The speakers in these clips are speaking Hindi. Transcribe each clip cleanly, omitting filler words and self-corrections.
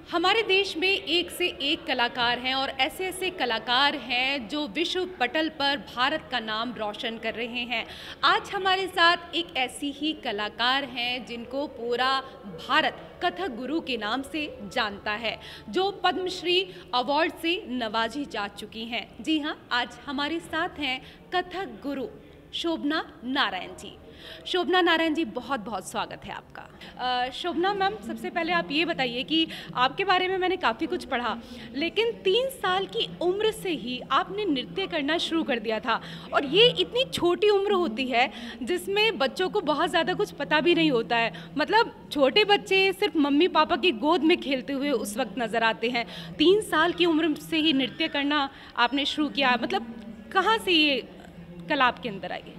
हमारे देश में एक से एक कलाकार हैं और ऐसे ऐसे कलाकार हैं जो विश्व पटल पर भारत का नाम रोशन कर रहे हैं। आज हमारे साथ एक ऐसी ही कलाकार हैं जिनको पूरा भारत कथक गुरु के नाम से जानता है, जो पद्मश्री अवार्ड से नवाजी जा चुकी हैं। जी हाँ, आज हमारे साथ हैं कथक गुरु शोभना नारायण जी। शोभना नारायण जी, बहुत बहुत स्वागत है आपका। शोभना मैम, सबसे पहले आप ये बताइए कि आपके बारे में मैंने काफ़ी कुछ पढ़ा, लेकिन 3 साल की उम्र से ही आपने नृत्य करना शुरू कर दिया था। और ये इतनी छोटी उम्र होती है जिसमें बच्चों को बहुत ज़्यादा कुछ पता भी नहीं होता है। मतलब छोटे बच्चे सिर्फ मम्मी पापा की गोद में खेलते हुए उस वक्त नज़र आते हैं। 3 साल की उम्र से ही नृत्य करना आपने शुरू किया, मतलब कहाँ से ये कला आपके अंदर आई?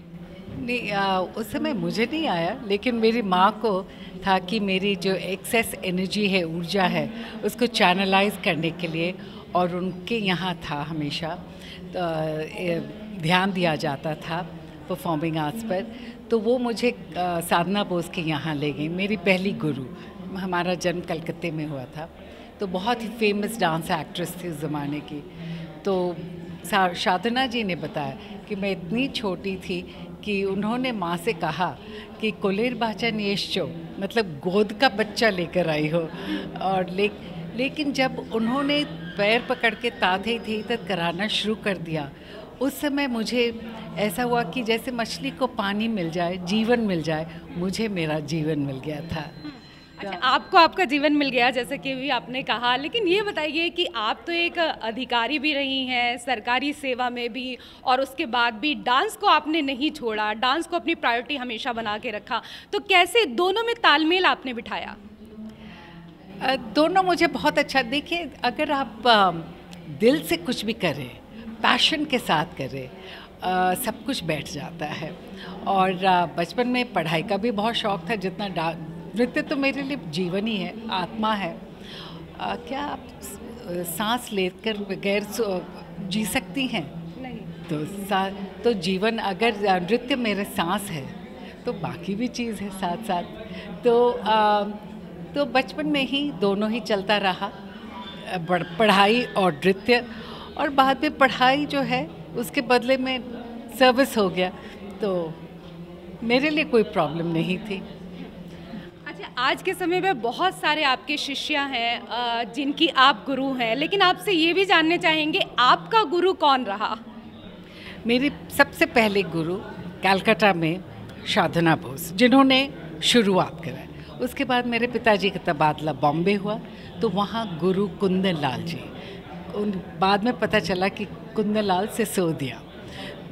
नहीं, उस समय मुझे नहीं आया, लेकिन मेरी माँ को था कि मेरी जो एक्सेस एनर्जी है, ऊर्जा है, उसको चैनलाइज करने के लिए, और उनके यहाँ था हमेशा ध्यान दिया जाता था परफॉर्मिंग आर्ट्स पर। तो वो मुझे साधना बोस के यहाँ ले गई, मेरी पहली गुरु। हमारा जन्म कलकत्ते में हुआ था, तो बहुत ही फेमस डांस एक्ट्रेस थी उस ज़माने की। तो साधना जी ने बताया कि मैं इतनी छोटी थी कि उन्होंने माँ से कहा कि कोलेर बाचन येश्चो, मतलब गोद का बच्चा लेकर आई हो। और लेकिन जब उन्होंने पैर पकड़ के ताथे थे तक कराना शुरू कर दिया, उस समय मुझे ऐसा हुआ कि जैसे मछली को पानी मिल जाए, जीवन मिल जाए, मुझे मेरा जीवन मिल गया था। अच्छा, आपको आपका जीवन मिल गया, जैसे कि भी आपने कहा। लेकिन ये बताइए कि आप तो एक अधिकारी भी रही हैं, सरकारी सेवा में भी, और उसके बाद भी डांस को आपने नहीं छोड़ा, डांस को अपनी प्रायोरिटी हमेशा बना के रखा। तो कैसे दोनों में तालमेल आपने बिठाया? दोनों मुझे बहुत अच्छा। देखिए, अगर आप दिल से कुछ भी करें, पैशन के साथ करें, सब कुछ बैठ जाता है। और बचपन में पढ़ाई का भी बहुत शौक़ था, जितना नृत्य तो मेरे लिए जीवन ही है, आत्मा है। क्या आप सांस लेकर बगैर जी सकती हैं? नहीं। तो जीवन, अगर नृत्य मेरे सांस है तो बाकी भी चीज़ है साथ साथ। तो बचपन में ही दोनों ही चलता रहा, पढ़ाई और नृत्य। और बाद में पढ़ाई जो है उसके बदले में सर्विस हो गया, तो मेरे लिए कोई प्रॉब्लम नहीं थी। आज के समय में बहुत सारे आपके शिष्य हैं जिनकी आप गुरु हैं, लेकिन आपसे ये भी जानने चाहेंगे, आपका गुरु कौन रहा? मेरी सबसे पहले गुरु कलकत्ता में साधना बोस, जिन्होंने शुरुआत कराई। उसके बाद मेरे पिताजी का तबादला बॉम्बे हुआ, तो वहाँ गुरु कुंदन लाल जी, बाद में पता चला कि कुंदन लाल सिसोदिया।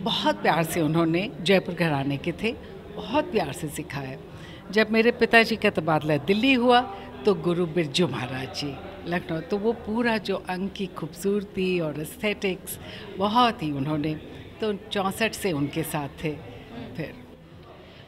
बहुत प्यार से उन्होंने, जयपुर घराने के थे, बहुत प्यार से सिखाया। जब मेरे पिताजी का तबादला दिल्ली हुआ तो गुरु बिरजू महाराज जी लखनऊ, तो वो पूरा जो अंग की खूबसूरती और एस्थेटिक्स बहुत ही, उन्होंने तो 64 से उनके साथ थे। फिर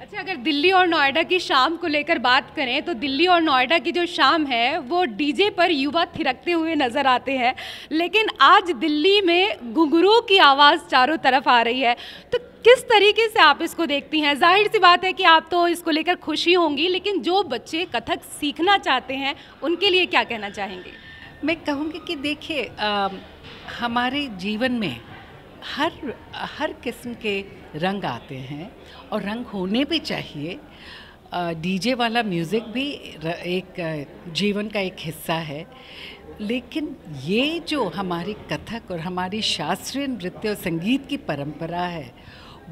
अच्छा, अगर दिल्ली और नोएडा की शाम को लेकर बात करें तो दिल्ली और नोएडा की जो शाम है वो डीजे पर युवा थिरकते हुए नज़र आते हैं, लेकिन आज दिल्ली में घुंघरू की आवाज़ चारों तरफ आ रही है। तो किस तरीके से आप इसको देखती हैं? जाहिर सी बात है कि आप तो इसको लेकर खुशी होंगी, लेकिन जो बच्चे कथक सीखना चाहते हैं उनके लिए क्या कहना चाहेंगे? मैं कहूँगी कि देखिए, हमारे जीवन में हर किस्म के रंग आते हैं, और रंग होने भी चाहिए। डीजे वाला म्यूज़िक भी एक जीवन का एक हिस्सा है, लेकिन ये जो हमारी कथक और हमारी शास्त्रीय नृत्य और संगीत की परंपरा है,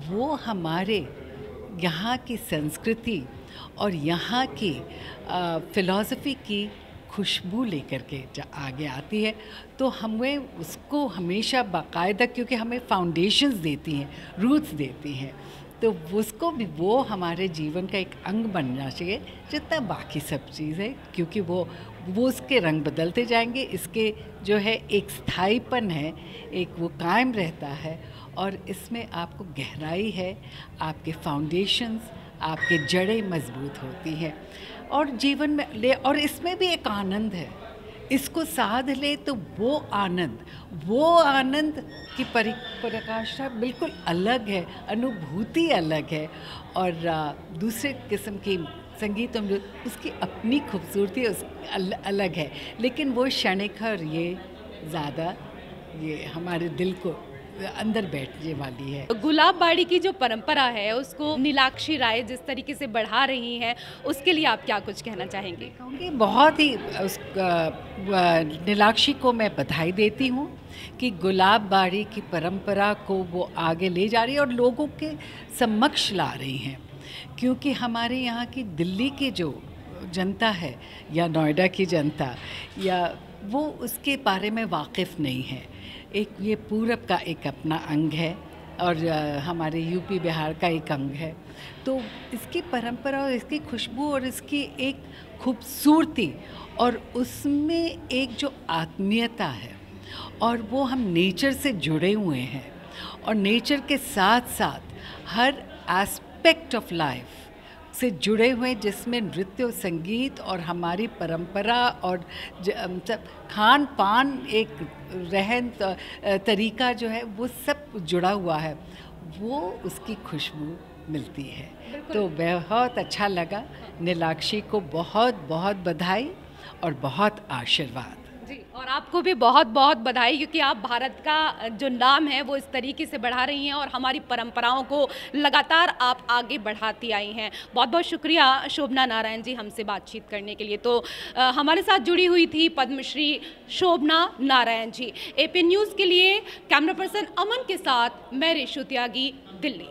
वो हमारे यहाँ की संस्कृति और यहाँ की फ़िलॉसफ़ी की खुशबू लेकर के आगे आती है। तो हमें उसको हमेशा बाकायदा, क्योंकि हमें फाउंडेशंस देती हैं, रूट्स देती हैं, तो उसको भी, वो हमारे जीवन का एक अंग बनना चाहिए जितना बाकी सब चीज़ है, क्योंकि वो उसके रंग बदलते जाएंगे। इसके जो है एक स्थायीपन है, एक वो कायम रहता है, और इसमें आपको गहराई है, आपके फाउंडेशंस, आपके जड़ें मजबूत होती हैं, और जीवन में ले, और इसमें भी एक आनंद है। इसको साध ले तो वो आनंद की परिकाष्ठा बिल्कुल अलग है, अनुभूति अलग है, और दूसरे किस्म की संगीत और उसकी अपनी खूबसूरती अलग है, लेकिन वो क्षणिक है और ये ज़्यादा ये हमारे दिल को अंदर बैठने वाली है। गुलाब बाड़ी की जो परंपरा है उसको नीलाक्षी राय जिस तरीके से बढ़ा रही हैं, उसके लिए आप क्या कुछ कहना चाहेंगे? कहूँगी बहुत ही नीलाक्षी को मैं बधाई देती हूँ कि गुलाब बाड़ी की परंपरा को वो आगे ले जा रही है और लोगों के समक्ष ला रही हैं, क्योंकि हमारे यहाँ की दिल्ली की जो जनता है या नोएडा की जनता या वो उसके बारे में वाकिफ़ नहीं है। एक ये पूरब का एक अपना अंग है और हमारे यूपी बिहार का एक अंग है, तो इसकी परंपरा और इसकी खुशबू और इसकी एक खूबसूरती और उसमें एक जो आत्मीयता है और वो हम नेचर से जुड़े हुए हैं और नेचर के साथ साथ हर एस्पेक्ट ऑफ लाइफ से जुड़े हुए, जिसमें नृत्य और संगीत और हमारी परंपरा और खान पान एक रहन तरीका जो है वो सब जुड़ा हुआ है, वो उसकी खुशबू मिलती है। तो बहुत अच्छा लगा। नीलाक्षी को बहुत बहुत बधाई और बहुत आशीर्वाद जी। और आपको भी बहुत बहुत बधाई, क्योंकि आप भारत का जो नाम है वो इस तरीके से बढ़ा रही हैं और हमारी परंपराओं को लगातार आप आगे बढ़ाती आई हैं। बहुत बहुत शुक्रिया शोभना नारायण जी हमसे बातचीत करने के लिए। तो हमारे साथ जुड़ी हुई थी पद्मश्री शोभना नारायण जी। AP न्यूज़ के लिए कैमरा पर्सन अमन के साथ मैं रेशु त्यागी, दिल्ली।